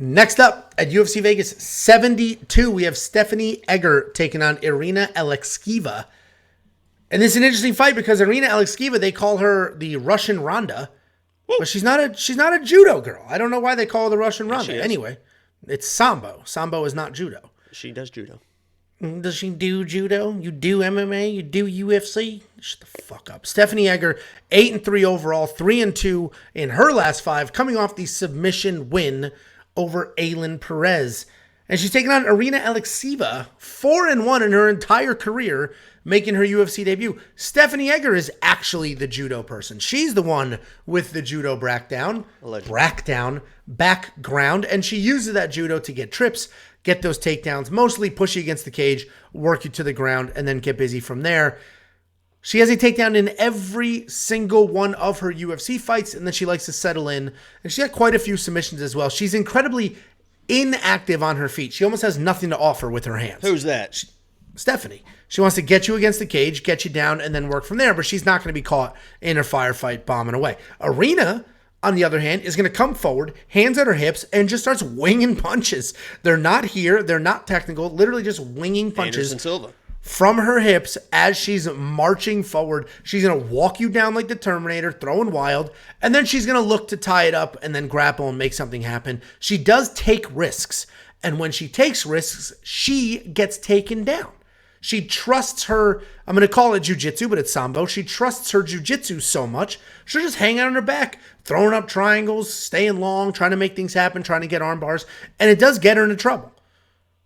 Next up at UFC Vegas 72, we have Stephanie Egger taking on Irina Alekseeva. And this is an interesting fight because Irina Alekseeva, they call her the Russian Ronda, but she's not a judo girl. I don't know why they call her the Russian Ronda. Anyway, it's Sambo. Sambo is not judo. She does judo. Does she do judo? You do MMA? You do UFC? Shut the fuck up. Stephanie Egger, 8-3 overall, 3-2 in her last 5, coming off the submission win over Aylin Perez. And she's taking on Irina Alekseeva, 4-1 in her entire career, making her UFC debut. Stephanie Egger is actually the judo person. She's the one with the judo background, and she uses that judo to get trips, get those takedowns, mostly push you against the cage, work you to the ground, and then get busy from there. She has a takedown in every single one of her UFC fights, and then she likes to settle in. And she had quite a few submissions as well. She's incredibly inactive on her feet. She almost has nothing to offer with her hands. Who's that? Stephanie. She wants to get you against the cage, get you down, and then work from there, but she's not going to be caught in a firefight bombing away. Irina, on the other hand, is going to come forward, hands at her hips, and just starts winging punches. They're not here. They're not technical. Literally just winging punches. Anderson Silva. From her hips as she's marching forward. She's going to walk you down like the Terminator, throwing wild, and then she's going to look to tie it up and then grapple and make something happen. She does take risks, and when she takes risks, she gets taken down. She trusts her, I'm going to call it jiu-jitsu, but it's Sambo. She trusts her jiu-jitsu so much, she'll just hang out on her back, throwing up triangles, staying long, trying to make things happen, trying to get arm bars, and it does get her into trouble.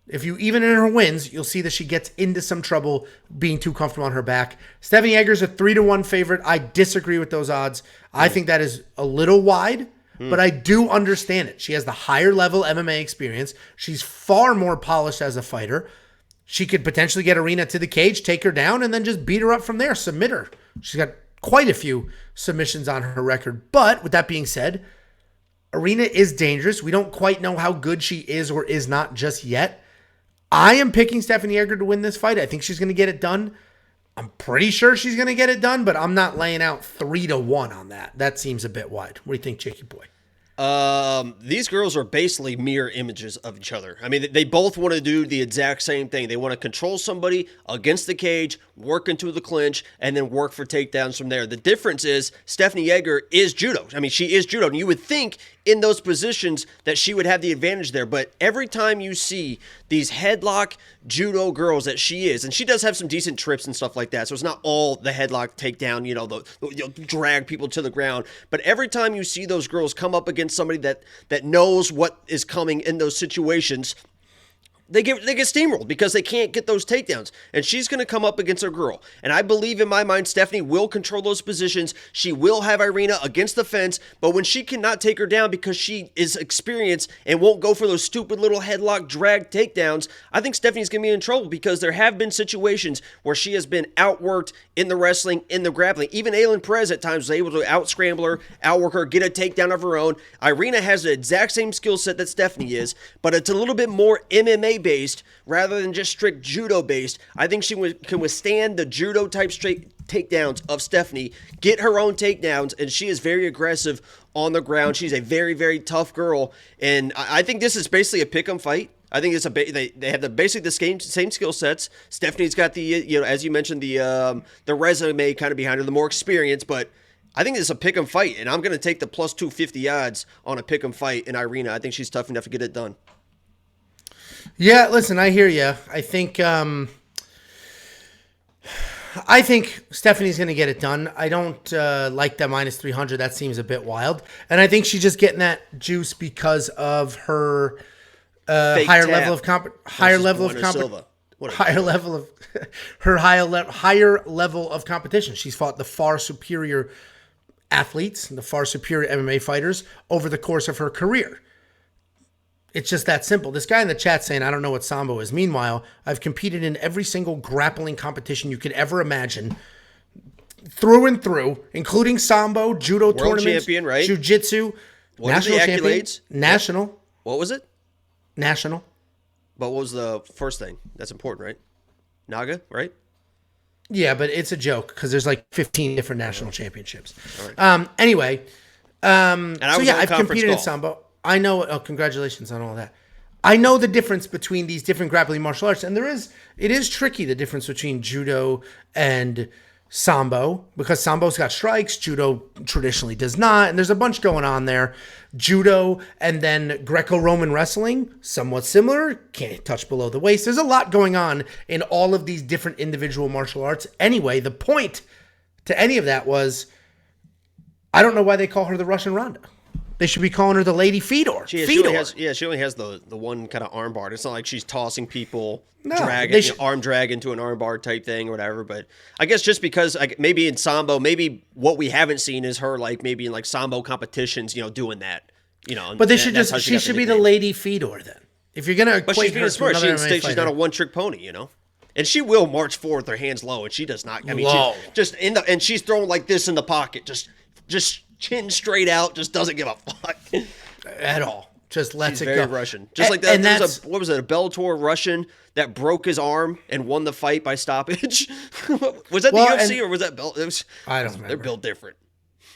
If you even in her wins, you'll see that she gets into some trouble being too comfortable on her back. Stephanie Egger's a 3-1 favorite. I disagree with those odds. I think that is a little wide, but I do understand it. She has the higher level MMA experience. She's far more polished as a fighter. She could potentially get Irina to the cage, take her down, and then just beat her up from there, submit her. She's got quite a few submissions on her record. But with that being said, Irina is dangerous. We don't quite know how good she is or is not just yet. I am picking Stephanie Egger to win this fight. I think she's going to get it done. I'm pretty sure she's going to get it done, but I'm not laying out 3-1 on that. That seems a bit wide. What do you think, Jakey boy? These girls are basically mirror images of each other. I mean, they both want to do the exact same thing. They want to control somebody against the cage, work into the clinch, and then work for takedowns from there. The difference is Stephanie Egger is judo. I mean, she is judo. And you would think in those positions that she would have the advantage there. But every time you see these headlock judo girls that she is, and she does have some decent trips and stuff like that. So it's not all the headlock takedown, you'll drag people to the ground. But every time you see those girls come up against somebody that knows what is coming in those situations, they get steamrolled because they can't get those takedowns. And she's going to come up against a girl. And I believe in my mind, Stephanie will control those positions. She will have Irina against the fence. But when she cannot take her down because she is experienced and won't go for those stupid little headlock drag takedowns, I think Stephanie's going to be in trouble because there have been situations where she has been outworked in the wrestling, in the grappling. Even Aylin Perez at times was able to out-scramble her, outwork her, get a takedown of her own. Irina has the exact same skill set that Stephanie is, but it's a little bit more MMA based rather than just strict judo based. I think she can withstand the judo type straight takedowns of Stephanie, get her own takedowns, and she is very aggressive on the ground. She's a very, very tough girl, and I think this is basically a pick 'em fight. I think it's they have basically the same skill sets. Stephanie's got the as you mentioned the resume kind of behind her, the more experience, but I think it's a pick 'em fight, and I'm going to take the plus 250 odds on a pick 'em fight in Irina. I think she's tough enough to get it done. Yeah, listen, I hear you. I think Stephanie's going to get it done. I don't like that minus 300. That seems a bit wild. And I think she's just getting that juice because of her higher level of higher level of competition. She's fought the far superior athletes and the far superior MMA fighters over the course of her career. It's just that simple. This guy in the chat saying, I don't know what Sambo is. Meanwhile, I've competed in every single grappling competition you could ever imagine, through and through, including Sambo, judo World tournaments, champion, right? Jiu-jitsu, What national are the champion, accolades? national. What was it? National. But what was the first thing? That's important, right? Naga, right? Yeah, but it's a joke because there's like 15 different national championships. All right. Anyway, and I was so yeah, on I've conference competed in golf. Sambo. I know. Oh, congratulations on all that. I know the difference between these different grappling martial arts, and it is tricky, the difference between judo and sambo, because sambo's got strikes, judo traditionally does not, and there's a bunch going on there. Judo and then Greco-Roman wrestling, somewhat similar, can't touch below the waist. There's a lot going on in all of these different individual martial arts. Anyway, the point to any of that was, I don't know why they call her the Russian Ronda. They should be calling her the Lady Fedor. She only has the one kind of arm bar. It's not like she's tossing people, arm drag into an arm bar type thing or whatever. But I guess just because maybe in Sambo, maybe what we haven't seen is her like maybe in like Sambo competitions, doing that. But she should be the Lady Fedor then. If you're gonna equate her to another MMA fighter. She's not a one-trick pony, And she will march forward with her hands low, and she does not. I mean, and she's throwing like this in the pocket, just chin straight out, just doesn't give a fuck at all. Just lets it go. Very Russian. Just like that. And what was it? A Bellator Russian that broke his arm and won the fight by stoppage. Was that the UFC or was that I don't remember. They're built different.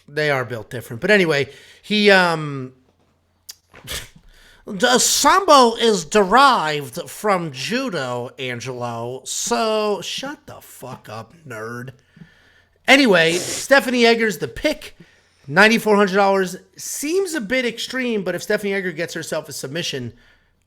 They are built different. But anyway, the Sambo is derived from judo, Angelo. So shut the fuck up, nerd. Anyway, Stephanie Egger's the pick. $9,400 seems a bit extreme, but if Stephanie Egger gets herself a submission,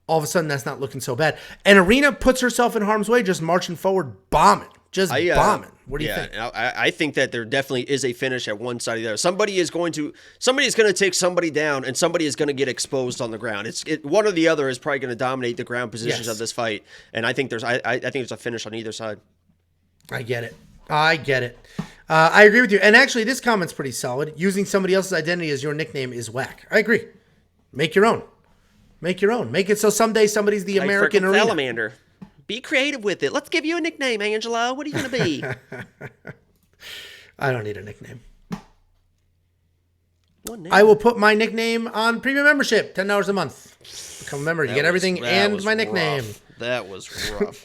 all of a sudden that's not looking so bad. And Irina puts herself in harm's way, just marching forward, bombing. Bombing. What do you think? I think that there definitely is a finish at one side or the other. Somebody is going to take somebody down, and somebody is going to get exposed on the ground. One or the other is probably going to dominate the ground positions of this fight, and I think there's a finish on either side. I get it. I agree with you. And actually, this comment's pretty solid. Using somebody else's identity as your nickname is whack. I agree. Make your own. Make it so someday somebody's the American Irina. Salamander. Be creative with it. Let's give you a nickname, Angelo. What are you going to be? I don't need a nickname. I will put my nickname on premium membership, $10 a month. Become a member. You get everything and my nickname. That was rough.